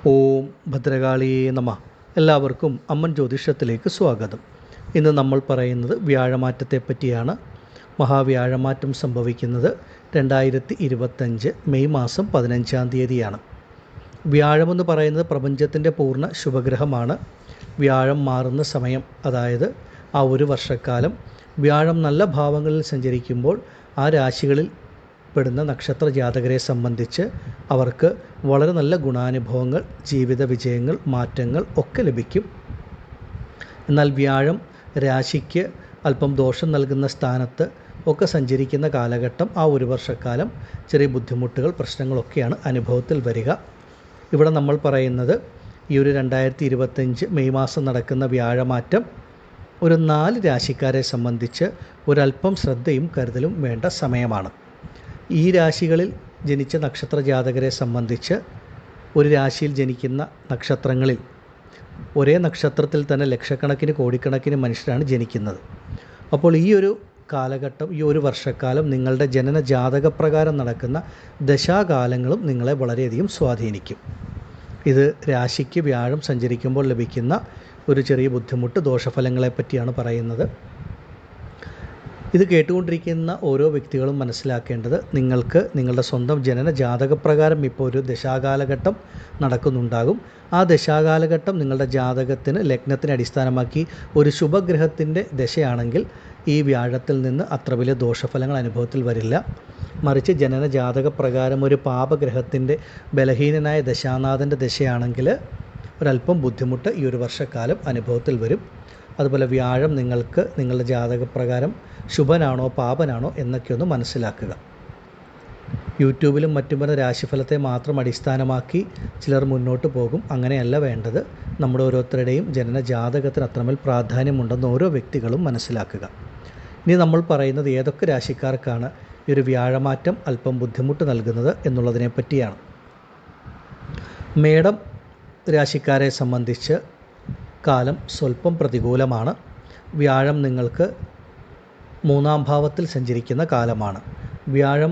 ഓം ഭദ്രകാളിയേ നമഃ. എല്ലാവർക്കും അമ്മൻ ജ്യോതിഷത്തിലേക്ക് സ്വാഗതം. ഇന്ന് നമ്മൾ പറയുന്നത് വ്യാഴമാറ്റത്തെ പറ്റിയാണ്. മഹാവ്യാഴമാറ്റം സംഭവിക്കുന്നത് 2025 മെയ് മാസം 15 തീയതിയാണ്. വ്യാഴമെന്ന് പറയുന്നത് പ്രപഞ്ചത്തിൻ്റെ പൂർണ്ണ ശുഭഗ്രഹമാണ്. വ്യാഴം മാറുന്ന സമയം, അതായത് ആ ഒരു വർഷക്കാലം വ്യാഴം നല്ല ഭാവങ്ങളിൽ സഞ്ചരിക്കുമ്പോൾ ആ രാശികളിൽ പെടുന്ന നക്ഷത്ര ജാതകരെ സംബന്ധിച്ച് അവർക്ക് വളരെ നല്ല ഗുണാനുഭവങ്ങൾ, ജീവിത വിജയങ്ങൾ, മാറ്റങ്ങൾ ഒക്കെ ലഭിക്കും. എന്നാൽ വ്യാഴം രാശിക്ക് അല്പം ദോഷം നൽകുന്ന സ്ഥാനത്ത് ഒക്കെ സഞ്ചരിക്കുന്ന കാലഘട്ടം, ആ ഒരു വർഷക്കാലം ചെറിയ ബുദ്ധിമുട്ടുകൾ, പ്രശ്നങ്ങളൊക്കെയാണ് അനുഭവത്തിൽ വരിക. ഇവിടെ നമ്മൾ പറയുന്നത് ഈ ഒരു 2025 മെയ് മാസം നടക്കുന്ന വ്യാഴമാറ്റം ഒരു 4 രാശിക്കാരെ സംബന്ധിച്ച് ഒരല്പം ശ്രദ്ധയും കരുതലും വേണ്ട സമയമാണ്. ഈ രാശികളിൽ ജനിച്ച നക്ഷത്ര ജാതകരെ സംബന്ധിച്ച് ഒരു രാശിയിൽ ജനിക്കുന്ന നക്ഷത്രങ്ങളിൽ ഒരേ നക്ഷത്രത്തിൽ തന്നെ ലക്ഷക്കണക്കിന് കോടിക്കണക്കിന് മനുഷ്യരാണ് ജനിക്കുന്നത്. അപ്പോൾ ഈ ഒരു കാലഘട്ടം, ഈ ഒരു വർഷക്കാലം നിങ്ങളുടെ ജനന ജാതകപ്രകാരം നടക്കുന്ന ദശാകാലങ്ങളും നിങ്ങളെ വളരെയധികം സ്വാധീനിക്കും. ഇത് രാശിക്ക് വ്യാഴം സഞ്ചരിക്കുമ്പോൾ ലഭിക്കുന്ന ഒരു ചെറിയ ബുദ്ധിമുട്ട്, ദോഷഫലങ്ങളെ പറ്റിയാണ് പറയുന്നത്. ഇത് കേട്ടുകൊണ്ടിരിക്കുന്ന ഓരോ വ്യക്തികളും മനസ്സിലാക്കേണ്ടത്, നിങ്ങൾക്ക് നിങ്ങളുടെ സ്വന്തം ജനന ജാതകപ്രകാരം ഇപ്പോൾ ഒരു ദശാകാലഘട്ടം നടക്കുന്നുണ്ടാകും. ആ ദശാകാലഘട്ടം നിങ്ങളുടെ ജാതകത്തിന്, ലഗ്നത്തിനെ അടിസ്ഥാനമാക്കി ഒരു ശുഭഗ്രഹത്തിൻ്റെ ദശയാണെങ്കിൽ ഈ വ്യാഴത്തിൽ നിന്ന് അത്ര വലിയ ദോഷഫലങ്ങൾ അനുഭവത്തിൽ വരില്ല. മറിച്ച് ജനന ജാതകപ്രകാരം ഒരു പാപഗ്രഹത്തിൻ്റെ ബലഹീനനായ ദശാനാഥൻ്റെ ദശയാണെങ്കിൽ ഒരല്പം ബുദ്ധിമുട്ട് ഈ ഒരു വർഷക്കാലം അനുഭവത്തിൽ വരും. അതുപോലെ വ്യാഴം നിങ്ങൾക്ക് നിങ്ങളുടെ ജാതകപ്രകാരം ശുഭനാണോ പാപനാണോ എന്നൊക്കെ ഒന്ന് മനസ്സിലാക്കുക. യൂട്യൂബിലും മറ്റും വരുന്ന രാശിഫലത്തെ മാത്രം അടിസ്ഥാനമാക്കി ചിലർ മുന്നോട്ട് പോകും. അങ്ങനെയല്ല വേണ്ടത്. നമ്മുടെ ഓരോരുത്തരുടെയും ജനന ജാതകത്തിന് അത്രമേൽ പ്രാധാന്യമുണ്ടെന്ന് ഓരോ വ്യക്തികളും മനസ്സിലാക്കുക. ഇനി നമ്മൾ പറയുന്നത് ഏതൊക്കെ രാശിക്കാർക്കാണ് ഈ ഒരു വ്യാഴമാറ്റം അല്പം ബുദ്ധിമുട്ട് നൽകുന്നത് എന്നുള്ളതിനെ പറ്റിയാണ്. മേടം രാശിക്കാരെ സംബന്ധിച്ച് കാലം സ്വല്പം പ്രതികൂലമാണ്. വ്യാഴം നിങ്ങൾക്ക് 3-ാം ഭാവത്തിൽ സഞ്ചരിക്കുന്ന കാലമാണ്. വ്യാഴം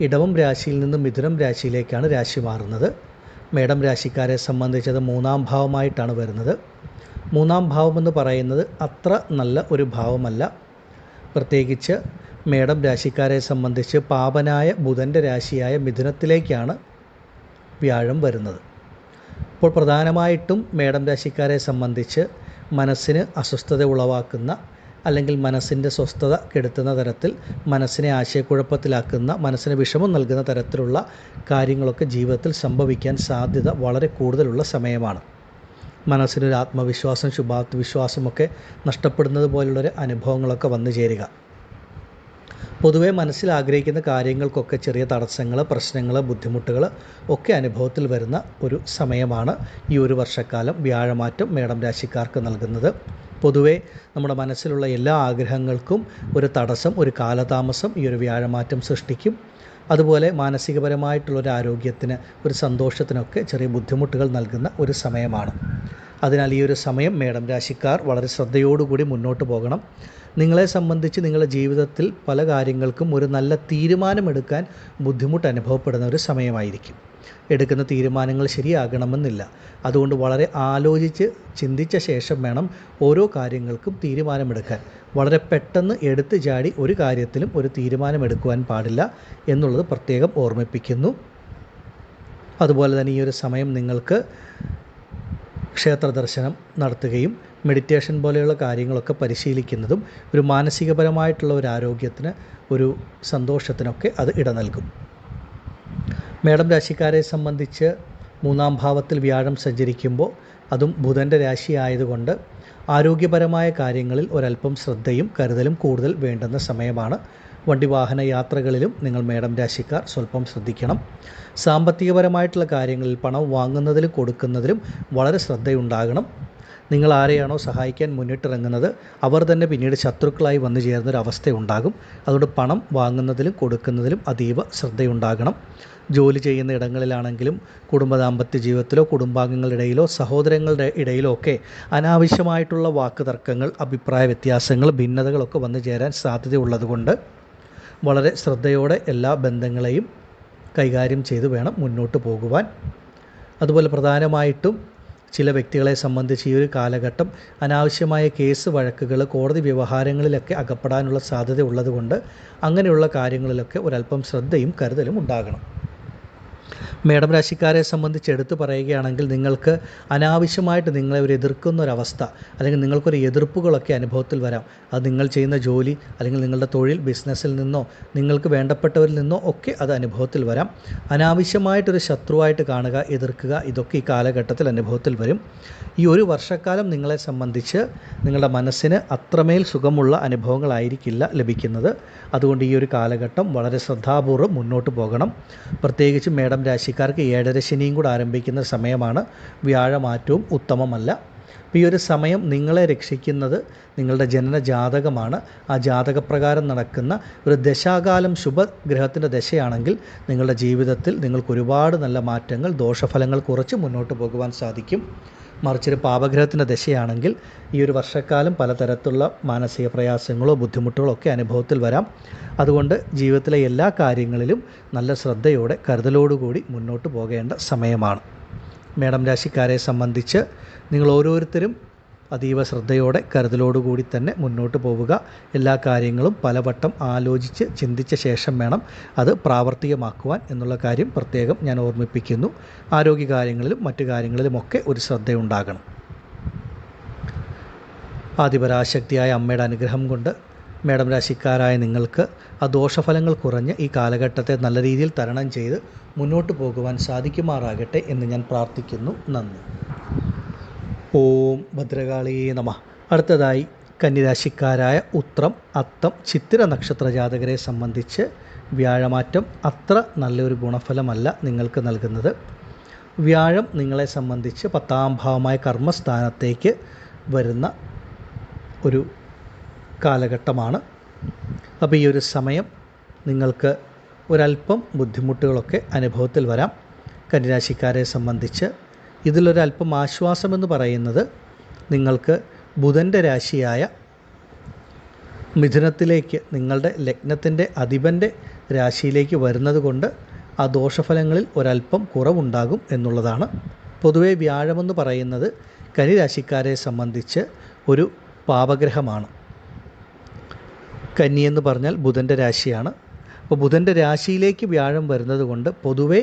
ഇടവം രാശിയിൽ നിന്ന് മിഥുനം രാശിയിലേക്കാണ് രാശി മാറുന്നത്. മേടം രാശിക്കാരെ സംബന്ധിച്ചത് 3-ാം ഭാവമായിട്ടാണ് വരുന്നത്. 3-ാം ഭാവമെന്ന് പറയുന്നത് അത്ര നല്ല ഒരു ഭാവമല്ല. പ്രത്യേകിച്ച് മേടം രാശിക്കാരെ സംബന്ധിച്ച് പാപനായ ബുധൻ്റെ രാശിയായ മിഥുനത്തിലേക്കാണ് വ്യാഴം വരുന്നത്. അപ്പോൾ പ്രധാനമായിട്ടും മേടം രാശിക്കാരെ സംബന്ധിച്ച് മനസ്സിന് അസ്വസ്ഥത ഉളവാക്കുന്ന, അല്ലെങ്കിൽ മനസ്സിൻ്റെ സ്വസ്ഥത കെടുത്തുന്ന തരത്തിൽ, മനസ്സിനെ ആശയക്കുഴപ്പത്തിലാക്കുന്ന, മനസ്സിന് വിഷമം നൽകുന്ന തരത്തിലുള്ള കാര്യങ്ങളൊക്കെ ജീവിതത്തിൽ സംഭവിക്കാൻ സാധ്യത വളരെ കൂടുതലുള്ള സമയമാണ്. മനസ്സിനൊരു ആത്മവിശ്വാസം, ശുഭാത്മവിശ്വാസമൊക്കെ നഷ്ടപ്പെടുന്നത് പോലുള്ളൊരു അനുഭവങ്ങളൊക്കെ വന്നു ചേരുക. പൊതുവെ മനസ്സിൽ ആഗ്രഹിക്കുന്ന കാര്യങ്ങൾക്കൊക്കെ ചെറിയ തടസ്സങ്ങൾ, പ്രശ്നങ്ങൾ, ബുദ്ധിമുട്ടുകൾ ഒക്കെ അനുഭവത്തിൽ വരുന്ന ഒരു സമയമാണ് ഈ ഒരു വർഷക്കാലം വ്യാഴമാറ്റം മേടം രാശിക്കാർക്ക് നൽകുന്നത്. പൊതുവെ നമ്മുടെ മനസ്സിലുള്ള എല്ലാ ആഗ്രഹങ്ങൾക്കും ഒരു തടസ്സം, ഒരു കാലതാമസം ഈ ഒരു വ്യാഴമാറ്റം സൃഷ്ടിക്കും. അതുപോലെ മാനസികപരമായിട്ടുള്ളൊരു ആരോഗ്യത്തിന്, ഒരു സന്തോഷത്തിനൊക്കെ ചെറിയ ബുദ്ധിമുട്ടുകൾ നൽകുന്ന ഒരു സമയമാണ്. അതിനാൽ ഈ ഒരു സമയം മേടം രാശിക്കാർ വളരെ ശ്രദ്ധയോടുകൂടി മുന്നോട്ട് പോകണം. നിങ്ങളെ സംബന്ധിച്ച് നിങ്ങളുടെ ജീവിതത്തിൽ പല കാര്യങ്ങൾക്കും ഒരു നല്ല തീരുമാനമെടുക്കാൻ ബുദ്ധിമുട്ട് അനുഭവപ്പെടുന്ന ഒരു സമയമായിരിക്കും. എടുക്കുന്ന തീരുമാനങ്ങൾ ശരിയാകണമെന്നില്ല. അതുകൊണ്ട് വളരെ ആലോചിച്ച് ചിന്തിച്ച ശേഷം വേണം ഓരോ കാര്യങ്ങൾക്കും തീരുമാനമെടുക്കാൻ. വളരെ പെട്ടെന്ന് എടുത്തു ചാടി ഒരു കാര്യത്തിലും ഒരു തീരുമാനമെടുക്കുവാൻ പാടില്ല എന്നുള്ളത് പ്രത്യേകം ഓർമ്മിപ്പിക്കുന്നു. അതുപോലെ തന്നെ ഈ ഒരു സമയം നിങ്ങൾക്ക് ക്ഷേത്ര ദർശനം നടത്തുകയും മെഡിറ്റേഷൻ പോലെയുള്ള കാര്യങ്ങളൊക്കെ പരിശീലിക്കുന്നതും ഒരു മാനസികപരമായിട്ടുള്ള ഒരു ആരോഗ്യത്തിന്, ഒരു സന്തോഷത്തിനൊക്കെ അത് ഇട നൽകും. മേടം രാശിക്കാരെ സംബന്ധിച്ച് 3-ാം ഭാവത്തിൽ വ്യാഴം സഞ്ചരിക്കുമ്പോൾ, അതും ബുധൻ്റെ രാശി ആയതുകൊണ്ട് ആരോഗ്യപരമായ കാര്യങ്ങളിൽ ഒരല്പം ശ്രദ്ധയും കരുതലും കൂടുതൽ വേണ്ടുന്ന സമയമാണ്. വണ്ടി വാഹന യാത്രകളിലും നിങ്ങൾ മേടം രാശിക്കാർ സ്വല്പം ശ്രദ്ധിക്കണം. സാമ്പത്തികപരമായിട്ടുള്ള കാര്യങ്ങളിൽ പണം വാങ്ങുന്നതിലും കൊടുക്കുന്നതിലും വളരെ ശ്രദ്ധയുണ്ടാകണം. നിങ്ങൾ ആരെയാണോ സഹായിക്കാൻ മുന്നിട്ടിറങ്ങുന്നത് അവർ തന്നെ പിന്നീട് ശത്രുക്കളായി വന്നു ചേരുന്നൊരവസ്ഥയുണ്ടാകും. അതുകൊണ്ട് പണം വാങ്ങുന്നതിലും കൊടുക്കുന്നതിലും അതീവ ശ്രദ്ധയുണ്ടാകണം. ജോലി ചെയ്യുന്ന ഇടങ്ങളിലാണെങ്കിലും, ദാമ്പത്യ ജീവിതത്തിലോ, കുടുംബാംഗങ്ങളുടെ ഇടയിലോ, സഹോദരങ്ങളുടെ ഇടയിലോ ഒക്കെ അനാവശ്യമായിട്ടുള്ള വാക്കുതർക്കങ്ങൾ, അഭിപ്രായ വ്യത്യാസങ്ങൾ, ഭിന്നതകളൊക്കെ വന്നു ചേരാൻ സാധ്യതയുള്ളതുകൊണ്ട് വളരെ ശ്രദ്ധയോടെ എല്ലാ ബന്ധങ്ങളെയും കൈകാര്യം ചെയ്ത് വേണം മുന്നോട്ട് പോകുവാൻ. അതുപോലെ പ്രധാനമായിട്ടും ചില വ്യക്തികളെ സംബന്ധിച്ച് ഈ ഒരു കാലഘട്ടം അനാവശ്യമായ കേസ് വഴക്കുകൾ, കോടതി വ്യവഹാരങ്ങളിലൊക്കെ അകപ്പെടാനുള്ള സാധ്യത ഉള്ളതുകൊണ്ട് അങ്ങനെയുള്ള കാര്യങ്ങളിലൊക്കെ ഒരല്പം ശ്രദ്ധയും കരുതലും ഉണ്ടാകണം. മേടം രാശിക്കാരെ സംബന്ധിച്ച് എടുത്തു പറയുകയാണെങ്കിൽ നിങ്ങൾക്ക് അനാവശ്യമായിട്ട് നിങ്ങളെ ഒരു എതിർക്കുന്ന ഒരവസ്ഥ അല്ലെങ്കിൽ നിങ്ങൾക്കൊരു എതിർപ്പുകളൊക്കെ അനുഭവത്തിൽ വരാം. അത് നിങ്ങൾ ചെയ്യുന്ന ജോലി അല്ലെങ്കിൽ നിങ്ങളുടെ തൊഴിൽ, ബിസിനസ്സിൽ നിന്നോ നിങ്ങൾക്ക് വേണ്ടപ്പെട്ടവരിൽ നിന്നോ ഒക്കെ അത് അനുഭവത്തിൽ വരാം. അനാവശ്യമായിട്ടൊരു ശത്രുവായിട്ട് കാണുക, എതിർക്കുക, ഇതൊക്കെ ഈ കാലഘട്ടത്തിൽ അനുഭവത്തിൽ വരും. ഈ ഒരു വർഷക്കാലം നിങ്ങളെ സംബന്ധിച്ച് നിങ്ങളുടെ മനസ്സിന് അത്രമേൽ സുഖമുള്ള അനുഭവങ്ങളായിരിക്കില്ല ലഭിക്കുന്നത്. അതുകൊണ്ട് ഈ ഒരു കാലഘട്ടം വളരെ ശ്രദ്ധാപൂർവ്വം മുന്നോട്ട് പോകണം. പ്രത്യേകിച്ചും മേടം രാശിക്കാർക്ക് 7.5 ശനിയും കൂടെ ആരംഭിക്കുന്ന സമയമാണ്. വ്യാഴമാറ്റവും ഉത്തമമല്ല. അപ്പോൾ ഈ ഒരു സമയം നിങ്ങളെ രക്ഷിക്കുന്നത് നിങ്ങളുടെ ജനന ജാതകമാണ്. ആ ജാതകപ്രകാരം നടക്കുന്ന ഒരു ദശാകാലം ശുഭഗ്രഹത്തിൻ്റെ ദശയാണെങ്കിൽ നിങ്ങളുടെ ജീവിതത്തിൽ നിങ്ങൾക്ക് ഒരുപാട് നല്ല മാറ്റങ്ങൾ, ദോഷഫലങ്ങൾ കുറച്ച് മുന്നോട്ട് പോകുവാൻ സാധിക്കും. മറിച്ചൊരു പാപഗ്രഹത്തിൻ്റെ ദശയാണെങ്കിൽ ഈ ഒരു വർഷക്കാലം പലതരത്തിലുള്ള മാനസിക പ്രയാസങ്ങളോ ബുദ്ധിമുട്ടുകളോ ഒക്കെ അനുഭവത്തിൽ വരാം. അതുകൊണ്ട് ജീവിതത്തിലെ എല്ലാ കാര്യങ്ങളിലും നല്ല ശ്രദ്ധയോടെ കരുതലോടുകൂടി മുന്നോട്ട് പോകേണ്ട സമയമാണ്. മേടം രാശിക്കാരെ സംബന്ധിച്ച് നിങ്ങൾ ഓരോരുത്തരും അതീവ ശ്രദ്ധയോടെ കരുതലോടുകൂടി തന്നെ മുന്നോട്ട് പോവുക. എല്ലാ കാര്യങ്ങളും പലവട്ടം ആലോചിച്ച് ചിന്തിച്ച ശേഷം വേണം അത് പ്രാവർത്തികമാക്കുവാൻ എന്നുള്ള കാര്യം പ്രത്യേകം ഞാൻ ഓർമ്മിപ്പിക്കുന്നു. ആരോഗ്യകാര്യങ്ങളിലും മറ്റു കാര്യങ്ങളിലുമൊക്കെ ഒരു ശ്രദ്ധയുണ്ടാകണം. ആദിപരാശക്തിയായ അമ്മയുടെ അനുഗ്രഹം കൊണ്ട് മേടം രാശിക്കാരായ നിങ്ങൾക്ക് ആ ദോഷഫലങ്ങൾ കുറഞ്ഞ് ഈ കാലഘട്ടത്തെ നല്ല രീതിയിൽ തരണം ചെയ്ത് മുന്നോട്ട് പോകുവാൻ സാധിക്കുമാറാകട്ടെ എന്ന് ഞാൻ പ്രാർത്ഥിക്കുന്നു. നന്ദി. ഓം ഭദ്രകാളിയേ നമഃ. അടുത്തതായി കന്നിരാശിക്കാരായ ഉത്രം, അത്തം, ചിത്തിര നക്ഷത്ര ജാതകരെ സംബന്ധിച്ച് വ്യാഴമാറ്റം അത്ര നല്ലൊരു ഗുണഫലമല്ല നിങ്ങൾക്ക് നൽകുന്നത്. വ്യാഴം നിങ്ങളെ സംബന്ധിച്ച് 10ാം ഭാവമായ കർമ്മസ്ഥാനത്തേക്ക് വരുന്ന ഒരു കാലഘട്ടമാണ്. അപ്പോൾ ഈ ഒരു സമയം നിങ്ങൾക്ക് ഒരല്പം ബുദ്ധിമുട്ടുകളൊക്കെ അനുഭവത്തിൽ വരാം. കന്നിരാശിക്കാരെ സംബന്ധിച്ച് ഇതിലൊരല്പം ആശ്വാസമെന്ന് പറയുന്നത് നിങ്ങൾക്ക് ബുധൻ്റെ രാശിയായ മിഥുനത്തിലേക്ക് നിങ്ങളുടെ ലഗ്നത്തിൻ്റെ അധിപൻ്റെ രാശിയിലേക്ക് വരുന്നത് കൊണ്ട് ആ ദോഷഫലങ്ങളിൽ ഒരല്പം കുറവുണ്ടാകും എന്നുള്ളതാണ്. പൊതുവെ വ്യാഴമെന്ന് പറയുന്നത് കന്നിരാശിക്കാരെ സംബന്ധിച്ച് ഒരു പാപഗ്രഹമാണ്. കന്നി എന്ന് പറഞ്ഞാൽ ബുധൻ്റെ രാശിയാണ്. അപ്പോൾ ബുധൻ്റെ രാശിയിലേക്ക് വ്യാഴം വരുന്നത് കൊണ്ട് പൊതുവെ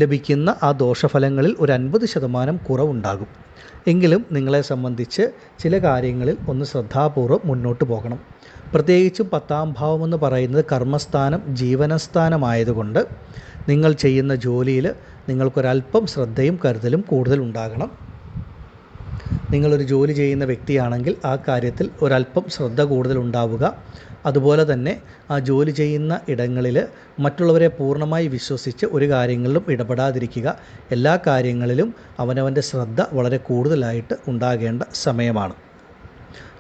ലഭിക്കുന്ന ആ ദോഷഫലങ്ങളിൽ ഒരു 50% കുറവുണ്ടാകും. എങ്കിലും നിങ്ങളെ സംബന്ധിച്ച് ചില കാര്യങ്ങളിൽ ഒന്ന് ശ്രദ്ധാപൂർവ്വം മുന്നോട്ട് പോകണം. പ്രത്യേകിച്ചും 10ാം ഭാവമെന്ന് പറയുന്നത് കർമ്മസ്ഥാനം, ജീവനസ്ഥാനമായതുകൊണ്ട് നിങ്ങൾ ചെയ്യുന്ന ജോലിയിൽ നിങ്ങൾക്കൊരല്പം ശ്രദ്ധയും കരുതലും കൂടുതലുണ്ടാകണം. നിങ്ങളൊരു ജോലി ചെയ്യുന്ന വ്യക്തിയാണെങ്കിൽ ആ കാര്യത്തിൽ ഒരല്പം ശ്രദ്ധ കൂടുതലുണ്ടാവുക. അതുപോലെ തന്നെ ആ ജോലി ചെയ്യുന്ന ഇടങ്ങളിൽ മറ്റുള്ളവരെ പൂർണ്ണമായി വിശ്വസിച്ച് ഒരു കാര്യങ്ങളിലും ഇടപെടാതിരിക്കുക. എല്ലാ കാര്യങ്ങളിലും അവനവൻ്റെ ശ്രദ്ധ വളരെ കൂടുതലായിട്ട് ഉണ്ടാകേണ്ട സമയമാണ്.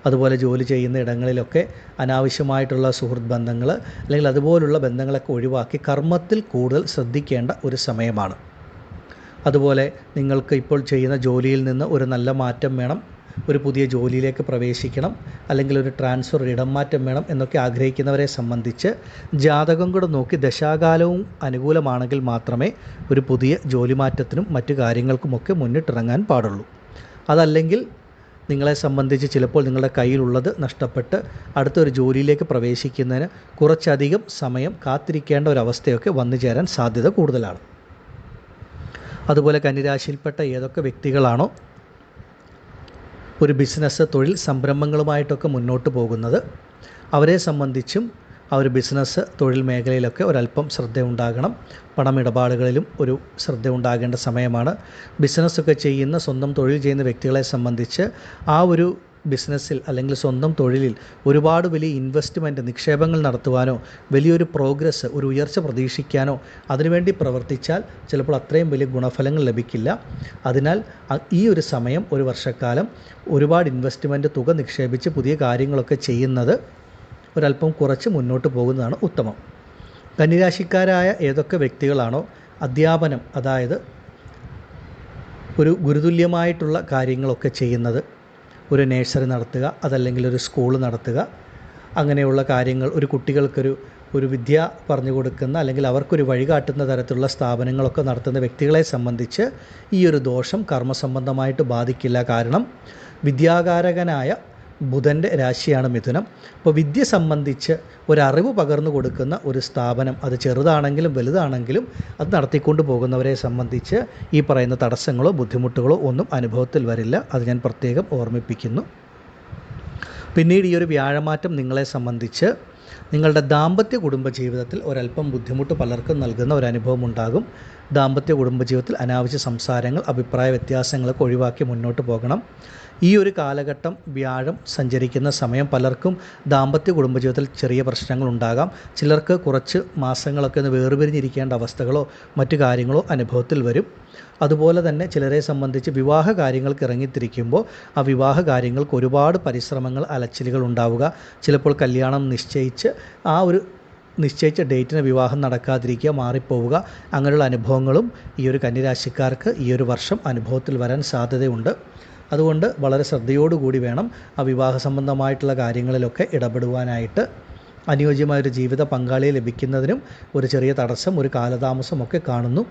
അതുപോലെ ജോലി ചെയ്യുന്ന ഇടങ്ങളിലൊക്കെ അനാവശ്യമായിട്ടുള്ള സുഹൃത്ത് ബന്ധങ്ങൾ അല്ലെങ്കിൽ അതുപോലുള്ള ബന്ധങ്ങളൊക്കെ ഒഴിവാക്കി കർമ്മത്തിൽ കൂടുതൽ ശ്രദ്ധിക്കേണ്ട ഒരു സമയമാണ്. അതുപോലെ നിങ്ങൾക്ക് ഇപ്പോൾ ചെയ്യുന്ന ജോലിയിൽ നിന്ന് ഒരു നല്ല മാറ്റം വേണം, ഒരു പുതിയ ജോലിയിലേക്ക് പ്രവേശിക്കണം, അല്ലെങ്കിൽ ഒരു ട്രാൻസ്ഫർ, ഇടം മാറ്റം വേണം എന്നൊക്കെ ആഗ്രഹിക്കുന്നവരെ സംബന്ധിച്ച് ജാതകം കൂടെ നോക്കി ദശാകാലവും അനുകൂലമാണെങ്കിൽ മാത്രമേ ഒരു പുതിയ ജോലി മാറ്റത്തിനും മറ്റു കാര്യങ്ങൾക്കുമൊക്കെ മുന്നിട്ടിറങ്ങാൻ പാടുള്ളൂ. അതല്ലെങ്കിൽ നിങ്ങളെ സംബന്ധിച്ച് ചിലപ്പോൾ നിങ്ങളുടെ കയ്യിലുള്ളത് നഷ്ടപ്പെട്ട് അടുത്തൊരു ജോലിയിലേക്ക് പ്രവേശിക്കുന്നതിന് കുറച്ചധികം സമയം കാത്തിരിക്കേണ്ട ഒരവസ്ഥയൊക്കെ വന്നു ചേരാൻ സാധ്യത കൂടുതലാണ്. അതുപോലെ കന്നിരാശിയിൽപ്പെട്ട ഏതൊക്കെ വ്യക്തികളാണോ ഒരു ബിസിനസ്, തൊഴിൽ സംരംഭങ്ങളുമായിട്ടൊക്കെ മുന്നോട്ട് പോകുന്നത് അവരെ സംബന്ധിച്ചും ആ ഒരു ബിസിനസ്, തൊഴിൽ മേഖലയിലൊക്കെ ഒരല്പം ശ്രദ്ധയുണ്ടാകണം. പണമിടപാടുകളിലും ഒരു ശ്രദ്ധ ഉണ്ടാകേണ്ട സമയമാണ്. ബിസിനസ്സൊക്കെ ചെയ്യുന്ന, സ്വന്തം തൊഴിൽ ചെയ്യുന്ന വ്യക്തികളെ സംബന്ധിച്ച് ആ ഒരു ബിസിനസ്സിൽ അല്ലെങ്കിൽ സ്വന്തം തൊഴിലിൽ ഒരുപാട് വലിയ ഇൻവെസ്റ്റ്മെൻറ്റ്, നിക്ഷേപങ്ങൾ നടത്തുവാനോ വലിയൊരു പ്രോഗ്രസ്, ഒരു ഉയർച്ച പ്രതീക്ഷിക്കാനോ അതിനുവേണ്ടി പ്രവർത്തിച്ചാൽ ചിലപ്പോൾ അത്രയും വലിയ ഗുണഫലങ്ങൾ ലഭിക്കില്ല. അതിനാൽ ഈ ഒരു സമയം, ഒരു വർഷക്കാലം ഒരുപാട് ഇൻവെസ്റ്റ്മെൻറ്റ് തുക നിക്ഷേപിച്ച് പുതിയ കാര്യങ്ങളൊക്കെ ചെയ്യുന്നത് ഒരല്പം കുറച്ച് മുന്നോട്ട് പോകുന്നതാണ് ഉത്തമം. കന്നിരാശിക്കാരായ ഏതൊക്കെ വ്യക്തികളാണോ അധ്യാപനം, അതായത് ഒരു ഗുരുതുല്യമായിട്ടുള്ള കാര്യങ്ങളൊക്കെ ചെയ്യുന്നത്, ഒരു നേഴ്സറി നടത്തുക, അതല്ലെങ്കിൽ ഒരു സ്കൂൾ നടത്തുക, അങ്ങനെയുള്ള കാര്യങ്ങൾ, ഒരു കുട്ടികൾക്കൊരു ഒരു വിദ്യ പറഞ്ഞു കൊടുക്കുന്ന അല്ലെങ്കിൽ അവർക്കൊരു വഴികാട്ടുന്ന തരത്തിലുള്ള സ്ഥാപനങ്ങളൊക്കെ നടത്തുന്ന വ്യക്തികളെ സംബന്ധിച്ച് ഈ ഒരു ദോഷം കർമ്മസംബന്ധമായിട്ട് ബാധിക്കില്ല. കാരണം വിദ്യാകാരകനായ ബുധൻ്റെ രാശിയാണ് മിഥുനം. അപ്പോൾ വിദ്യ സംബന്ധിച്ച് ഒരറിവ് പകർന്നു കൊടുക്കുന്ന ഒരു സ്ഥാപനം, അത് ചെറുതാണെങ്കിലും വലുതാണെങ്കിലും അത് നടത്തിക്കൊണ്ട് പോകുന്നവരെ സംബന്ധിച്ച് ഈ പറയുന്ന തടസ്സങ്ങളോ ബുദ്ധിമുട്ടുകളോ ഒന്നും അനുഭവത്തിൽ വരില്ല. അത് ഞാൻ പ്രത്യേകം ഓർമ്മിപ്പിക്കുന്നു. പിന്നീട് ഈ ഒരു വ്യാഴമാറ്റം നിങ്ങളെ സംബന്ധിച്ച് നിങ്ങളുടെ ദാമ്പത്യ കുടുംബജീവിതത്തിൽ ഒരല്പം ബുദ്ധിമുട്ട് പലർക്കും നൽകുന്ന ഒരനുഭവം ഉണ്ടാകും. ദാമ്പത്യ കുടുംബജീവിതത്തിൽ അനാവശ്യ സംസാരങ്ങൾ, അഭിപ്രായ വ്യത്യാസങ്ങളൊക്കെ ഒഴിവാക്കി മുന്നോട്ട് പോകണം. ഈ ഒരു കാലഘട്ടം വ്യാഴം സഞ്ചരിക്കുന്ന സമയം പലർക്കും ദാമ്പത്യ കുടുംബജീവിതത്തിൽ ചെറിയ പ്രശ്നങ്ങൾ ഉണ്ടാകാം. ചിലർക്ക് കുറച്ച് മാസങ്ങളൊക്കെ ഒന്ന് വേർപിരിഞ്ഞിരിക്കേണ്ട അവസ്ഥകളോ മറ്റു കാര്യങ്ങളോ അനുഭവത്തിൽ വരും. അതുപോലെ തന്നെ ചിലരെ സംബന്ധിച്ച് വിവാഹ കാര്യങ്ങൾക്ക് ഇറങ്ങിത്തിരിക്കുമ്പോൾ ആ വിവാഹ കാര്യങ്ങൾക്ക് ഒരുപാട് പരിശ്രമങ്ങൾ, അലച്ചിലുകൾ ഉണ്ടാവുക. ചിലപ്പോൾ കല്യാണം നിശ്ചയിച്ച് ആ ഒരു നിശ്ചയിച്ച ഡേറ്റിന് വിവാഹം നടക്കാതിരിക്കുക, മാറിപ്പോവുക, അങ്ങനെയുള്ള അനുഭവങ്ങളും ഈ ഒരു കന്യരാശിക്കാർക്ക് ഈ ഒരു വർഷം അനുഭവത്തിൽ വരാൻ സാധ്യതയുണ്ട്. അതുകൊണ്ട് വളരെ ശ്രദ്ധയോടുകൂടി വേണം ആ വിവാഹ സംബന്ധമായിട്ടുള്ള കാര്യങ്ങളിലൊക്കെ ഇടപെടുവാനായിട്ട്. അനുയോജ്യമായൊരു ജീവിത പങ്കാളിയെ ലഭിക്കുന്നതിനും ഒരു ചെറിയ തടസ്സം, ഒരു കാലതാമസമൊക്കെ കാണുന്നു.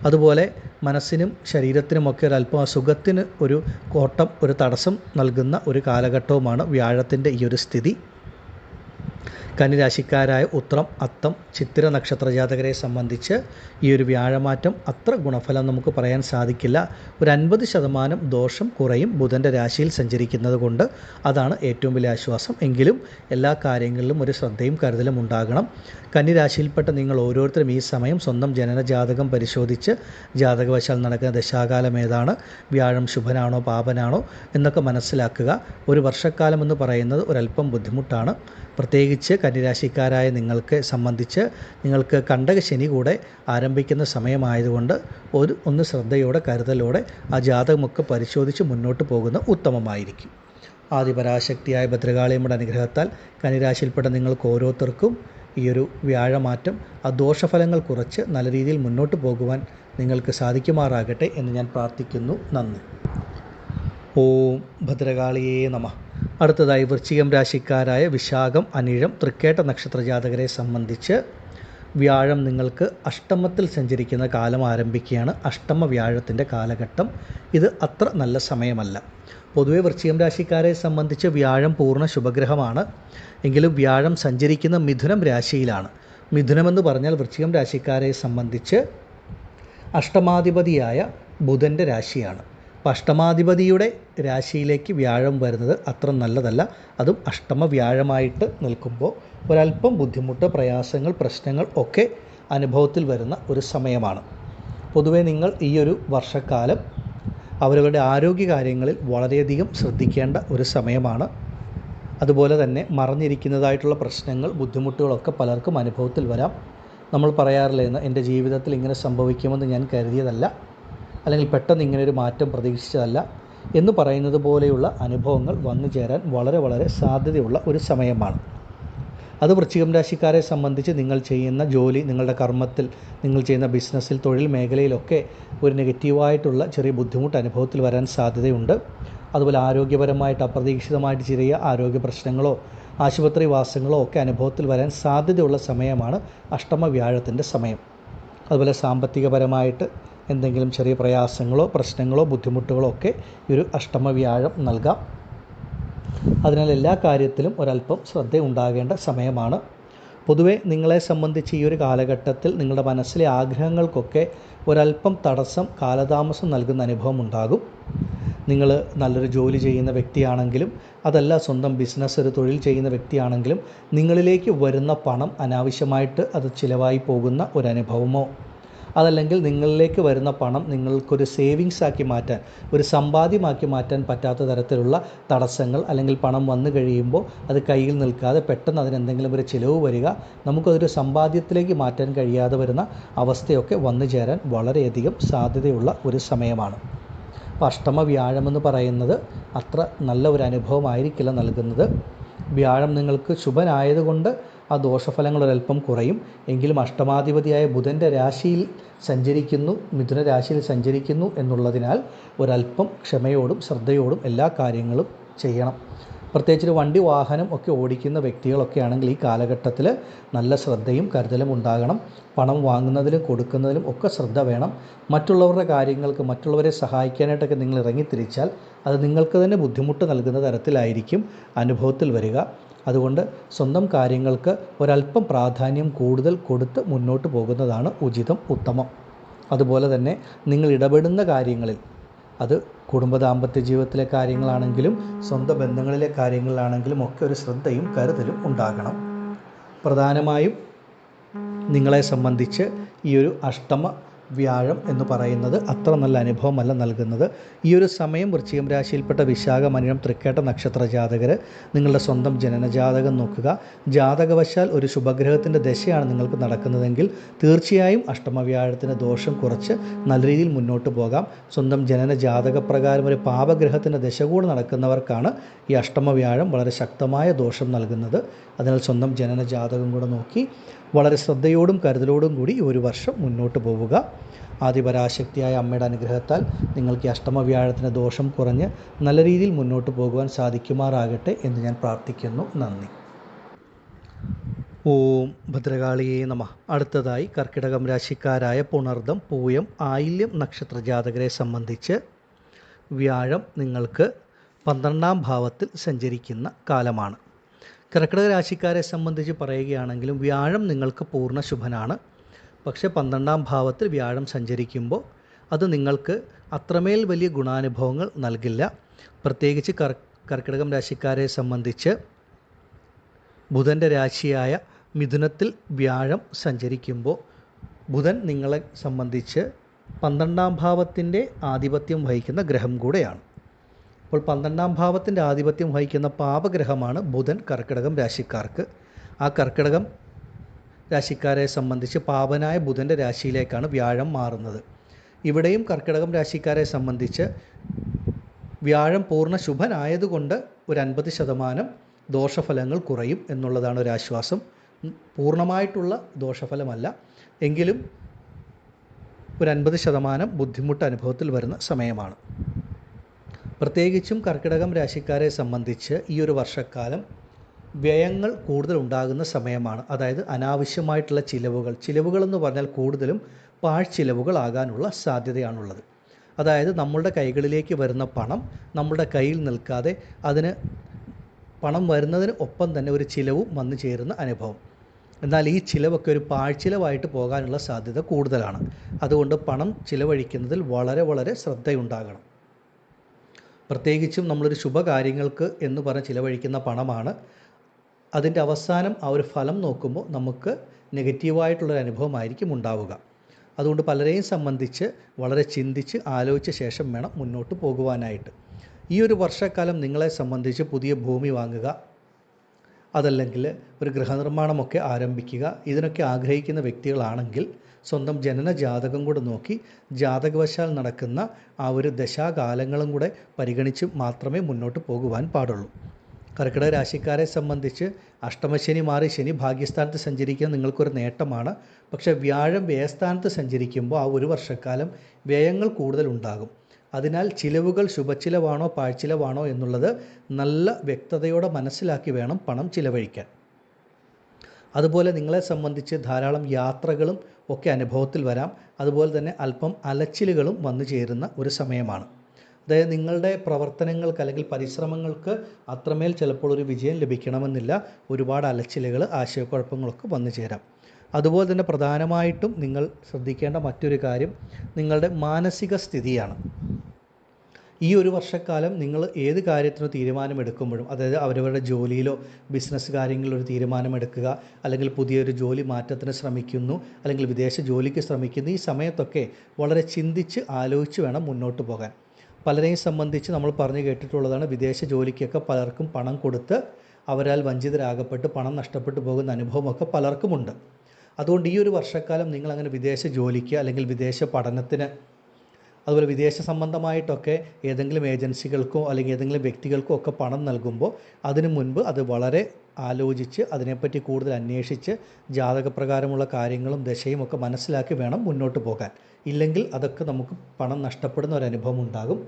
അതുപോലെ മനസ്സിനും ശരീരത്തിനുമൊക്കെ ഒരല്പം അസുഖത്തിന് ഒരു കോട്ടം, ഒരു തടസ്സം നൽകുന്ന ഒരു കാലഘട്ടവുമാണ് വ്യാഴത്തിൻ്റെ ഈ ഒരു സ്ഥിതി. കന്നിരാശിക്കാരായ ഉത്രം, അത്തം, ചിത്തിര നക്ഷത്ര ജാതകരെ സംബന്ധിച്ച് ഈ ഒരു വ്യാഴമാറ്റം അത്ര ഗുണഫലം നമുക്ക് പറയാൻ സാധിക്കില്ല. ഒരു 50% ദോഷം കുറയും ബുധൻ്റെ രാശിയിൽ സഞ്ചരിക്കുന്നത് കൊണ്ട്. അതാണ് ഏറ്റവും വലിയ ആശ്വാസം. എങ്കിലും എല്ലാ കാര്യങ്ങളിലും ഒരു ശ്രദ്ധയും കരുതലും ഉണ്ടാകണം. കന്നിരാശിയിൽപ്പെട്ട നിങ്ങൾ ഓരോരുത്തരും ഈ സമയം സ്വന്തം ജനന ജാതകം പരിശോധിച്ച് ജാതകവശാൽ നടക്കുന്ന ദശാകാലം ഏതാണ്, വ്യാഴം ശുഭനാണോ പാപനാണോ എന്നൊക്കെ മനസ്സിലാക്കുക. ഒരു വർഷക്കാലം എന്ന് പറയുന്നത് ഒരല്പം ബുദ്ധിമുട്ടാണ്. പ്രത്യേകിച്ച് കന്നിരാശിക്കാരായ നിങ്ങൾക്ക് സംബന്ധിച്ച് നിങ്ങൾക്ക് കണ്ടക ശനി കൂടെ ആരംഭിക്കുന്ന സമയമായതുകൊണ്ട് ഒന്ന് ശ്രദ്ധയോടെ കരുതലോടെ ആ ജാതകമൊക്കെ പരിശോധിച്ച് മുന്നോട്ട് പോകുന്നത് ഉത്തമമായിരിക്കും. ആദിപരാശക്തിയായ ഭദ്രകാളിയമ്മയുടെ അനുഗ്രഹത്താൽ കന്നിരാശിയിൽപ്പെട്ട നിങ്ങൾക്ക് ഓരോരുത്തർക്കും ഈ ഒരു വ്യാഴമാറ്റം ആ ദോഷഫലങ്ങൾ കുറച്ച് നല്ല രീതിയിൽ മുന്നോട്ട് പോകുവാൻ നിങ്ങൾക്ക് സാധിക്കുമാറാകട്ടെ എന്ന് ഞാൻ പ്രാർത്ഥിക്കുന്നു. നന്ദി. ഓം ഭദ്രകാളിയേ നമഃ. അടുത്തതായി വൃശ്ചികം രാശിക്കാരായ വിശാഖം, അനിഴം, തൃക്കേട്ട നക്ഷത്ര ജാതകരെ സംബന്ധിച്ച് വ്യാഴം നിങ്ങൾക്ക് അഷ്ടമത്തിൽ സഞ്ചരിക്കുന്ന കാലം ആരംഭിക്കുകയാണ്. അഷ്ടമ വ്യാഴത്തിൻ്റെ കാലഘട്ടം ഇത് അത്ര നല്ല സമയമല്ല. പൊതുവെ വൃശ്ചികം രാശിക്കാരെ സംബന്ധിച്ച് വ്യാഴം പൂർണ്ണ ശുഭഗ്രഹമാണ്. എങ്കിലും വ്യാഴം സഞ്ചരിക്കുന്ന മിഥുനം രാശിയിലാണ്. മിഥുനമെന്ന് പറഞ്ഞാൽ വൃശ്ചികം രാശിക്കാരെ സംബന്ധിച്ച് അഷ്ടമാധിപതിയായ ബുധൻ്റെ രാശിയാണ്. അപ്പോൾ അഷ്ടമാധിപതിയുടെ രാശിയിലേക്ക് വ്യാഴം വരുന്നത് അത്ര നല്ലതല്ല. അതും അഷ്ടമ വ്യാഴമായിട്ട് നിൽക്കുമ്പോൾ ഒരല്പം ബുദ്ധിമുട്ട്, പ്രയാസങ്ങൾ, പ്രശ്നങ്ങൾ ഒക്കെ അനുഭവത്തിൽ വരുന്ന ഒരു സമയമാണ്. പൊതുവെ നിങ്ങൾ ഈ ഒരു വർഷക്കാലം അവരവരുടെ ആരോഗ്യകാര്യങ്ങളിൽ വളരെയധികം ശ്രദ്ധിക്കേണ്ട ഒരു സമയമാണ്. അതുപോലെ തന്നെ മറഞ്ഞിരിക്കുന്നതായിട്ടുള്ള പ്രശ്നങ്ങൾ, ബുദ്ധിമുട്ടുകളൊക്കെ പലർക്കും അനുഭവത്തിൽ വരാം. നമ്മൾ പറയാറില്ലെന്ന് എൻ്റെ ജീവിതത്തിൽ ഇങ്ങനെ സംഭവിക്കുമെന്ന് ഞാൻ കരുതിയതല്ല, അല്ലെങ്കിൽ പെട്ടെന്ന് ഇങ്ങനൊരു മാറ്റം പ്രതീക്ഷിച്ചതല്ല എന്ന് പറയുന്നത് പോലെയുള്ള അനുഭവങ്ങൾ വന്നു ചേരാൻ വളരെ വളരെ സാധ്യതയുള്ള ഒരു സമയമാണ്. അത് വൃശ്ചികം രാശിക്കാരെ സംബന്ധിച്ച് നിങ്ങൾ ചെയ്യുന്ന ജോലി, നിങ്ങളുടെ കർമ്മത്തിൽ, നിങ്ങൾ ചെയ്യുന്ന ബിസിനസ്സിൽ, തൊഴിൽ മേഖലയിലൊക്കെ ഒരു നെഗറ്റീവായിട്ടുള്ള ചെറിയ ബുദ്ധിമുട്ട് അനുഭവത്തിൽ വരാൻ സാധ്യതയുണ്ട്. അതുപോലെ ആരോഗ്യപരമായിട്ട് അപ്രതീക്ഷിതമായിട്ട് ചെറിയ ആരോഗ്യ പ്രശ്നങ്ങളോ ആശുപത്രി വാസങ്ങളോ ഒക്കെ അനുഭവത്തിൽ വരാൻ സാധ്യതയുള്ള സമയമാണ് അഷ്ടമ വ്യാഴത്തിൻ്റെ സമയം. അതുപോലെ സാമ്പത്തികപരമായിട്ട് എന്തെങ്കിലും ചെറിയ പ്രയാസങ്ങളോ പ്രശ്നങ്ങളോ ബുദ്ധിമുട്ടുകളോ ഒക്കെ ഈ ഒരു അഷ്ടമ വ്യാഴം നൽകാം. അതിനാൽ എല്ലാ കാര്യത്തിലും ഒരല്പം ശ്രദ്ധ ഉണ്ടാകേണ്ട സമയമാണ്. പൊതുവെ നിങ്ങളെ സംബന്ധിച്ച് ഈ ഒരു കാലഘട്ടത്തിൽ നിങ്ങളുടെ മനസ്സിലെ ആഗ്രഹങ്ങൾക്കൊക്കെ ഒരല്പം തടസ്സം, കാലതാമസം നൽകുന്ന അനുഭവം ഉണ്ടാകും. നിങ്ങൾ നല്ലൊരു ജോലി ചെയ്യുന്ന വ്യക്തിയാണെങ്കിലും, അതല്ല സ്വന്തം ബിസിനസ്, ഒരു തൊഴിൽ ചെയ്യുന്ന വ്യക്തിയാണെങ്കിലും, നിങ്ങളിലേക്ക് വരുന്ന പണം അനാവശ്യമായിട്ട് അത് ചിലവായി പോകുന്ന ഒരനുഭവമോ, അതല്ലെങ്കിൽ നിങ്ങളിലേക്ക് വരുന്ന പണം നിങ്ങൾക്കൊരു സേവിങ്സ് ആക്കി മാറ്റാൻ, ഒരു സമ്പാദ്യമാക്കി മാറ്റാൻ പറ്റാത്ത തരത്തിലുള്ള തടസ്സങ്ങൾ, അല്ലെങ്കിൽ പണം വന്നു കഴിയുമ്പോൾ അത് കയ്യിൽ നിൽക്കാതെ പെട്ടെന്ന് അതിനെന്തെങ്കിലും ഒരു ചിലവ് വരിക, നമുക്കതൊരു സമ്പാദ്യത്തിലേക്ക് മാറ്റാൻ കഴിയാതെ വരുന്ന അവസ്ഥയൊക്കെ വന്നു ചേരാൻ വളരെയധികം സാധ്യതയുള്ള ഒരു സമയമാണ്. അപ്പോൾ അഷ്ടമ വ്യാഴമെന്ന് പറയുന്നത് അത്ര നല്ല ഒരു അനുഭവമായിരിക്കില്ല നൽകുന്നത്. വ്യാഴം നിങ്ങൾക്ക് ശുഭനായതുകൊണ്ട് ആ ദോഷഫലങ്ങൾ ഒരല്പം കുറയും. എങ്കിലും അഷ്ടമാധിപതിയായ ബുധൻ്റെ രാശിയിൽ സഞ്ചരിക്കുന്നു, മിഥുന രാശിയിൽ സഞ്ചരിക്കുന്നു എന്നുള്ളതിനാൽ ഒരല്പം ക്ഷമയോടും ശ്രദ്ധയോടും എല്ലാ കാര്യങ്ങളും ചെയ്യണം. പ്രത്യേകിച്ച് വണ്ടി വാഹനം ഒക്കെ ഓടിക്കുന്ന വ്യക്തികളൊക്കെ ആണെങ്കിൽ ഈ കാലഘട്ടത്തിൽ നല്ല ശ്രദ്ധയും കരുതലും ഉണ്ടാകണം. പണം വാങ്ങുന്നതിലും കൊടുക്കുന്നതിലും ഒക്കെ ശ്രദ്ധ വേണം. മറ്റുള്ളവരുടെ കാര്യങ്ങൾക്ക് മറ്റുള്ളവരെ സഹായിക്കാനായിട്ടൊക്കെ നിങ്ങൾ ഇറങ്ങിത്തിരിച്ചാൽ അത് നിങ്ങൾക്ക് തന്നെ ബുദ്ധിമുട്ട് നൽകുന്ന തരത്തിലായിരിക്കും അനുഭവത്തിൽ വരിക. അതുകൊണ്ട് സ്വന്തം കാര്യങ്ങൾക്ക് ഒരല്പം പ്രാധാന്യം കൂടുതൽ കൊടുത്ത് മുന്നോട്ട് പോകുന്നതാണ് ഉചിതം, ഉത്തമം. അതുപോലെ തന്നെ നിങ്ങൾ ഇടപെടുന്ന കാര്യങ്ങളിൽ, അത് കുടുംബ ദാമ്പത്യ ജീവിതത്തിലെ കാര്യങ്ങളാണെങ്കിലും സ്വന്തം ബന്ധങ്ങളിലെ കാര്യങ്ങളിലാണെങ്കിലും ഒക്കെ ഒരു ശ്രദ്ധയും കരുതലും ഉണ്ടാകണം. പ്രധാനമായും നിങ്ങളെ സംബന്ധിച്ച് ഈ ഒരു അഷ്ടമ വ്യാഴം എന്ന് പറയുന്നത് അത്ര നല്ല അനുഭവമല്ല നൽകുന്നത്. ഈ ഒരു സമയം വൃശ്ചികം രാശിയിൽപ്പെട്ട വിശാഖം, അനിഴം, തൃക്കേട്ട നക്ഷത്ര ജാതകർ നിങ്ങളുടെ സ്വന്തം ജനനജാതകം നോക്കുക. ജാതകവശാൽ ഒരു ശുഭഗ്രഹത്തിൻ്റെ ദശയാണ് നിങ്ങൾക്ക് നടക്കുന്നതെങ്കിൽ തീർച്ചയായും അഷ്ടമവ്യാഴത്തിന് ദോഷം കുറച്ച് നല്ല രീതിയിൽ മുന്നോട്ട് പോകാം. സ്വന്തം ജനന ജാതകപ്രകാരം ഒരു പാപഗ്രഹത്തിൻ്റെ ദശ കൂടെ നടക്കുന്നവർക്കാണ് ഈ അഷ്ടമവ്യാഴം വളരെ ശക്തമായ ദോഷം നൽകുന്നത്. അതിനാൽ സ്വന്തം ജനന ജാതകം കൂടെ നോക്കി വളരെ ശ്രദ്ധയോടും കരുതലോടും കൂടി ഈ ഒരു വർഷം മുന്നോട്ട് പോവുക. ആദിപരാശക്തിയായ അമ്മയുടെ അനുഗ്രഹത്താൽ നിങ്ങൾക്ക് ഈ അഷ്ടമവ്യാഴത്തിന് ദോഷം കുറഞ്ഞ് നല്ല രീതിയിൽ മുന്നോട്ട് പോകുവാൻ സാധിക്കുമാറാകട്ടെ എന്ന് ഞാൻ പ്രാർത്ഥിക്കുന്നു. നന്ദി. ഓം ഭദ്രകാളിയേ നമഃ. അടുത്തതായി കർക്കിടകം രാശിക്കാരായ പുണർദം, പൂയം, ആയില്യം നക്ഷത്ര ജാതകരെ സംബന്ധിച്ച് വ്യാഴം നിങ്ങൾക്ക് 12ാം ഭാവത്തിൽ സഞ്ചരിക്കുന്ന കാലമാണ്. കർക്കിടക രാശിക്കാരെ സംബന്ധിച്ച് പറയുകയാണെങ്കിലും വ്യാഴം നിങ്ങൾക്ക് പൂർണ്ണ ശുഭനാണ്. പക്ഷേ 12ാം ഭാവത്തിൽ വ്യാഴം സഞ്ചരിക്കുമ്പോൾ അത് നിങ്ങൾക്ക് അത്രമേൽ വലിയ ഗുണാനുഭവങ്ങൾ നൽകില്ല. പ്രത്യേകിച്ച് കർക്കിടകം രാശിക്കാരെ സംബന്ധിച്ച് ബുധൻ്റെ രാശിയായ മിഥുനത്തിൽ വ്യാഴം സഞ്ചരിക്കുമ്പോൾ ബുധൻ നിങ്ങളെ സംബന്ധിച്ച് 12ാം ഭാവത്തിൻ്റെ ആധിപത്യം വഹിക്കുന്ന ഗ്രഹം കൂടെയാണ്. അപ്പോൾ 12ാം ഭാവത്തിൻ്റെ ആധിപത്യം വഹിക്കുന്ന പാപഗ്രഹമാണ് ബുധൻ കർക്കിടകം രാശിക്കാർക്ക്. ആ കർക്കിടകം രാശിക്കാരെ സംബന്ധിച്ച് പാപനായ ബുധൻ്റെ രാശിയിലേക്കാണ് വ്യാഴം മാറുന്നത്. ഇവിടെയും കർക്കിടകം രാശിക്കാരെ സംബന്ധിച്ച് വ്യാഴം പൂർണ്ണ ശുഭനായതുകൊണ്ട് ഒരു 50% ദോഷഫലങ്ങൾ കുറയും എന്നുള്ളതാണ് ഒരു ആശ്വാസം. പൂർണ്ണമായിട്ടുള്ള ദോഷഫലമല്ല, എങ്കിലും ഒരു 50% ബുദ്ധിമുട്ട് അനുഭവത്തിൽ വരുന്ന സമയമാണ്. പ്രത്യേകിച്ചും കർക്കിടകം രാശിക്കാരെ സംബന്ധിച്ച് ഈ ഒരു വർഷക്കാലം വ്യയങ്ങൾ കൂടുതൽ ഉണ്ടാകുന്ന സമയമാണ്. അതായത് അനാവശ്യമായിട്ടുള്ള ചിലവുകൾ എന്ന് പറഞ്ഞാൽ കൂടുതലും പാഴ്ചിലവുകളാകാനുള്ള സാധ്യതയാണുള്ളത്. അതായത് നമ്മളുടെ കൈകളിലേക്ക് വരുന്ന പണം നമ്മളുടെ കയ്യിൽ നിൽക്കാതെ അതിന് പണം വരുന്നതിന് ഒപ്പം തന്നെ ഒരു ചിലവും വന്നു ചേരുന്ന അനുഭവം. എന്നാൽ ഈ ചിലവൊക്കെ ഒരു പാഴ്ചിലവായിട്ട് പോകാനുള്ള സാധ്യത കൂടുതലാണ്. അതുകൊണ്ട് പണം ചിലവഴിക്കുന്നതിൽ വളരെ വളരെ ശ്രദ്ധയുണ്ടാകണം. പ്രത്യേകിച്ചും നമ്മളൊരു ശുഭകാര്യങ്ങൾക്ക് എന്ന് പറഞ്ഞ് ചിലവഴിക്കുന്ന പണമാണ്. അതിൻ്റെ അവസാനം ആ ഒരു ഫലം നോക്കുമ്പോൾ നമുക്ക് നെഗറ്റീവായിട്ടുള്ളൊരു അനുഭവമായിരിക്കും ഉണ്ടാവുക. അതുകൊണ്ട് പലരെയും സംബന്ധിച്ച് വളരെ ചിന്തിച്ച് ആലോചിച്ച ശേഷം വേണം മുന്നോട്ട് പോകുവാനായിട്ട്. ഈ ഒരു വർഷക്കാലം നിങ്ങളെ സംബന്ധിച്ച് പുതിയ ഭൂമി വാങ്ങുക, അതല്ലെങ്കിൽ ഒരു ഗൃഹനിർമ്മാണമൊക്കെ ആരംഭിക്കുക, ഇതിനൊക്കെ ആഗ്രഹിക്കുന്ന വ്യക്തികളാണെങ്കിൽ സ്വന്തം ജനന ജാതകം കൂടെ നോക്കി ജാതകവശാൽ നടക്കുന്ന ആ ഒരു ദശാകാലങ്ങളും കൂടെ പരിഗണിച്ച് മാത്രമേ മുന്നോട്ട് പോകുവാൻ പാടുള്ളൂ. കർക്കിടക രാശിക്കാരെ സംബന്ധിച്ച് അഷ്ടമശനി മാറി ശനി ഭാഗ്യസ്ഥാനത്ത് സഞ്ചരിക്കുന്നത് നിങ്ങൾക്കൊരു നേട്ടമാണ്. പക്ഷേ വ്യാഴം വ്യയസ്ഥാനത്ത് സഞ്ചരിക്കുമ്പോൾ ആ ഒരു വർഷക്കാലം വ്യയങ്ങൾ കൂടുതൽ ഉണ്ടാകും. അതിനാൽ ചിലവുകൾ ശുഭച്ചിലവാണോ പാഴ്ചിലവാണോ എന്നുള്ളത് നല്ല വ്യക്തതയോടെ മനസ്സിലാക്കി വേണം പണം ചിലവഴിക്കാൻ. അതുപോലെ നിങ്ങളെ സംബന്ധിച്ച് ധാരാളം യാത്രകളും ഒക്കെ അനുഭവത്തിൽ വരാം. അതുപോലെ തന്നെ അല്പം അലച്ചിലുകളും വന്നു ചേരുന്ന ഒരു സമയമാണ്. അതായത് നിങ്ങളുടെ പ്രവർത്തനങ്ങൾക്ക് അല്ലെങ്കിൽ പരിശ്രമങ്ങൾക്ക് അത്രമേൽ ചിലപ്പോൾ ഒരു വിജയം ലഭിക്കണമെന്നില്ല. ഒരുപാട് അലച്ചിലുകൾ, ആശയക്കുഴപ്പങ്ങളൊക്കെ വന്നു ചേരാം. അതുപോലെ തന്നെ പ്രധാനമായിട്ടും നിങ്ങൾ ശ്രദ്ധിക്കേണ്ട മറ്റൊരു കാര്യം നിങ്ങളുടെ മാനസിക സ്ഥിതിയാണ്. ഈ ഒരു വർഷക്കാലം നിങ്ങൾ ഏത് കാര്യത്തിനോ തീരുമാനമെടുക്കുമ്പോഴും, അതായത് അവരവരുടെ ജോലിയിലോ ബിസിനസ് കാര്യങ്ങളിലോ ഒരു തീരുമാനമെടുക്കുക, അല്ലെങ്കിൽ പുതിയൊരു ജോലി മാറ്റത്തിന് ശ്രമിക്കുന്നു, അല്ലെങ്കിൽ വിദേശ ജോലിക്ക് ശ്രമിക്കുന്നു, ഈ സമയത്തൊക്കെ വളരെ ചിന്തിച്ച് ആലോചിച്ച് വേണം മുന്നോട്ട് പോകാൻ. പലരെയും സംബന്ധിച്ച് നമ്മൾ പറഞ്ഞു കേട്ടിട്ടുള്ളതാണ്, വിദേശ ജോലിക്കൊക്കെ പലർക്കും പണം കൊടുത്ത് അവരാൽ വഞ്ചിതരാകപ്പെട്ട് പണം നഷ്ടപ്പെട്ടു പോകുന്ന അനുഭവമൊക്കെ പലർക്കുമുണ്ട്. അതുകൊണ്ട് ഈ ഒരു വർഷക്കാലം നിങ്ങളങ്ങനെ വിദേശ ജോലിക്ക് അല്ലെങ്കിൽ വിദേശ പഠനത്തിന്, അതുപോലെ വിദേശ സംബന്ധമായിട്ടൊക്കെ ഏതെങ്കിലും ഏജൻസികൾക്കോ അല്ലെങ്കിൽ ഏതെങ്കിലും വ്യക്തികൾക്കോ ഒക്കെ പണം നൽകുമ്പോൾ അതിനു മുൻപ് അത് വളരെ ആലോചിച്ച് അതിനെപ്പറ്റി കൂടുതൽ അന്വേഷിച്ച് ജാതകപ്രകാരമുള്ള കാര്യങ്ങളും ദശയും ഒക്കെ മനസ്സിലാക്കി വേണം മുന്നോട്ട് പോകാൻ. ഇല്ലെങ്കിൽ അതൊക്കെ നമുക്ക് പണം നഷ്ടപ്പെടുന്ന ഒരനുഭവം ഉണ്ടാകും.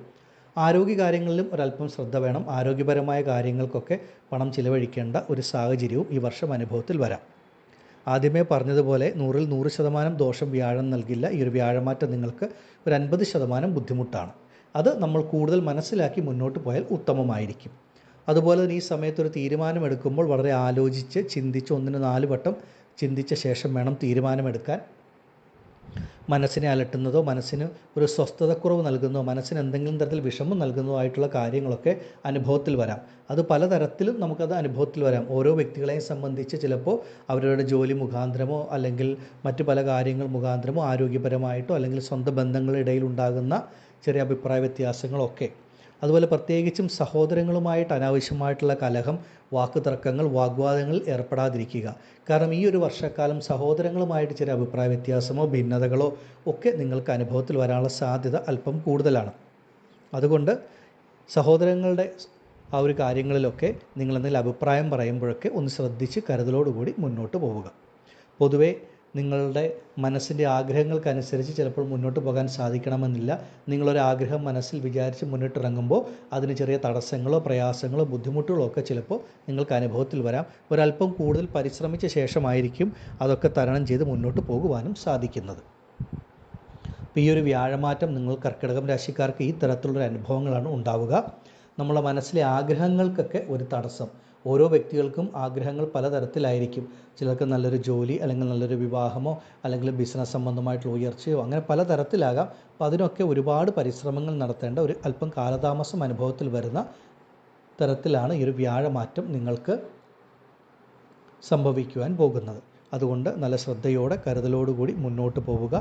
ആരോഗ്യകാര്യങ്ങളിലും ഒരല്പം ശ്രദ്ധ വേണം. ആരോഗ്യപരമായ കാര്യങ്ങൾക്കൊക്കെ പണം ചിലവഴിക്കേണ്ട ഒരു സാഹചര്യവും ഈ വർഷം അനുഭവത്തിൽ വരാം. ആദ്യമേ പറഞ്ഞതുപോലെ 100-ൽ 100% ദോഷം വ്യാഴം നൽകില്ല. ഈ ഒരു വ്യാഴമാറ്റം നിങ്ങൾക്ക് ഒരു 50% ബുദ്ധിമുട്ടാണ്. അത് നമ്മൾ കൂടുതൽ മനസ്സിലാക്കി മുന്നോട്ട് പോയാൽ ഉത്തമമായിരിക്കും. അതുപോലെ തന്നെ ഈ സമയത്തൊരു തീരുമാനമെടുക്കുമ്പോൾ വളരെ ആലോചിച്ച് ചിന്തിച്ച് 1-4 വട്ടം ചിന്തിച്ച ശേഷം വേണം തീരുമാനമെടുക്കാൻ. മനസ്സിനെ അലട്ടുന്നതോ മനസ്സിന് ഒരു സ്വസ്ഥതക്കുറവ് നൽകുന്നതോ മനസ്സിന് എന്തെങ്കിലും തരത്തിൽ വിഷമം നൽകുന്നതോ ആയിട്ടുള്ള കാര്യങ്ങളൊക്കെ അനുഭവത്തിൽ വരാം. അത് പലതരത്തിലും നമുക്കത് അനുഭവത്തിൽ വരാം. ഓരോ വ്യക്തികളെയും സംബന്ധിച്ച് ചിലപ്പോൾ അവരുടെ ജോലി മുഖാന്തരമോ അല്ലെങ്കിൽ മറ്റു പല കാര്യങ്ങൾ മുഖാന്തരമോ ആരോഗ്യപരമായിട്ടോ അല്ലെങ്കിൽ സ്വന്തം ബന്ധങ്ങളുടെ ഇടയിൽ ഉണ്ടാകുന്ന ചെറിയ അഭിപ്രായ വ്യത്യാസങ്ങളൊക്കെ. അതുപോലെ പ്രത്യേകിച്ചും സഹോദരങ്ങളുമായിട്ട് അനാവശ്യമായിട്ടുള്ള കലഹം, വാക്കുതർക്കങ്ങൾ, വാഗ്വാദങ്ങളിൽ ഏർപ്പെടാതിരിക്കുക. കാരണം ഈ ഒരു വർഷക്കാലം സഹോദരങ്ങളുമായിട്ട് ചെറിയ അഭിപ്രായ വ്യത്യാസമോ ഭിന്നതകളോ ഒക്കെ നിങ്ങൾക്ക് അനുഭവത്തിൽ വരാനുള്ള സാധ്യത അല്പം കൂടുതലാണ്. അതുകൊണ്ട് സഹോദരങ്ങളുടെ ആ ഒരു കാര്യങ്ങളിലൊക്കെ നിങ്ങൾ എന്തെങ്കിലും അഭിപ്രായം പറയുമ്പോഴൊക്കെ ഒന്ന് ശ്രദ്ധിച്ച് കരുതലോടുകൂടി മുന്നോട്ട് പോവുക. പൊതുവേ നിങ്ങളുടെ മനസ്സിൻ്റെ ആഗ്രഹങ്ങൾക്കനുസരിച്ച് ചിലപ്പോൾ മുന്നോട്ട് പോകാൻ സാധിക്കണമെന്നില്ല. നിങ്ങളൊരാഗ്രഹം മനസ്സിൽ വിചാരിച്ച് മുന്നിട്ടിറങ്ങുമ്പോൾ അതിന് ചെറിയ തടസ്സങ്ങളോ പ്രയാസങ്ങളോ ബുദ്ധിമുട്ടുകളോ ഒക്കെ ചിലപ്പോൾ നിങ്ങൾക്ക് അനുഭവത്തിൽ വരാം. ഒരല്പം കൂടുതൽ പരിശ്രമിച്ച ശേഷമായിരിക്കും അതൊക്കെ തരണം ചെയ്ത് മുന്നോട്ട് പോകുവാനും സാധിക്കുന്നത്. അപ്പോൾ ഈ ഒരു വ്യാഴമാറ്റം നിങ്ങൾ കർക്കിടകം രാശിക്കാർക്ക് ഈ തരത്തിലുള്ള അനുഭവങ്ങളാണ് ഉണ്ടാവുക. നമ്മുടെ മനസ്സിലെ ആഗ്രഹങ്ങൾക്കൊക്കെ ഒരു തടസ്സം. ഓരോ വ്യക്തികൾക്കും ആഗ്രഹങ്ങൾ പലതരത്തിലായിരിക്കും. ചിലർക്ക് നല്ലൊരു ജോലി, അല്ലെങ്കിൽ നല്ലൊരു വിവാഹമോ, അല്ലെങ്കിൽ ബിസിനസ് സംബന്ധമായിട്ടുള്ള ഉയർച്ചയോ, അങ്ങനെ പലതരത്തിലാകാം. അപ്പോൾ അതിനൊക്കെ ഒരുപാട് പരിശ്രമങ്ങൾ നടത്തേണ്ട ഒരു അല്പം കാലതാമസം അനുഭവത്തിൽ വരുന്ന തരത്തിലാണ് ഈ ഒരു വ്യാഴമാറ്റം നിങ്ങൾക്ക് സംഭവിക്കുവാൻ പോകുന്നത്. അതുകൊണ്ട് നല്ല ശ്രദ്ധയോടെ കരുതലോടുകൂടി മുന്നോട്ട് പോവുക.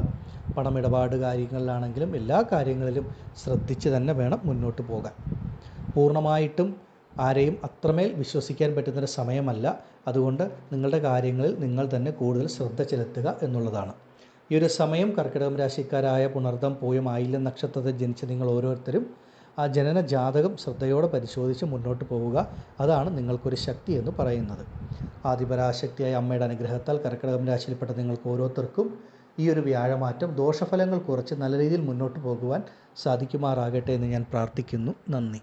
പണമിടപാട് കാര്യങ്ങളിലാണെങ്കിലും എല്ലാ കാര്യങ്ങളിലും ശ്രദ്ധിച്ച് തന്നെ വേണം മുന്നോട്ട് പോകാൻ. പൂർണ്ണമായിട്ടും ആരെയും അത്രമേൽ വിശ്വസിക്കാൻ പറ്റുന്നൊരു സമയമല്ല. അതുകൊണ്ട് നിങ്ങളുടെ കാര്യങ്ങളിൽ നിങ്ങൾ തന്നെ കൂടുതൽ ശ്രദ്ധ ചെലുത്തുക എന്നുള്ളതാണ്. ഈ ഒരു സമയം കർക്കിടകം രാശിക്കാരായ പുണർദം, പൂയം, ആയില്യം നക്ഷത്രത്തിൽ ജനിച്ച നിങ്ങൾ ഓരോരുത്തരും ആ ജനന ജാതകം ശ്രദ്ധയോടെ പരിശോധിച്ച് മുന്നോട്ട് പോവുക. അതാണ് നിങ്ങൾക്കൊരു ശക്തി എന്ന് പറയുന്നത്. ആദിപരാശക്തിയായ അമ്മയുടെ അനുഗ്രഹത്താൽ കർക്കിടകം രാശിയിൽപ്പെട്ട നിങ്ങൾക്ക് ഓരോരുത്തർക്കും ഈ ഒരു വ്യാഴമാറ്റം ദോഷഫലങ്ങൾ കുറച്ച് നല്ല രീതിയിൽ മുന്നോട്ട് പോകുവാൻ സാധിക്കുമാറാകട്ടെ എന്ന് ഞാൻ പ്രാർത്ഥിക്കുന്നു. നന്ദി.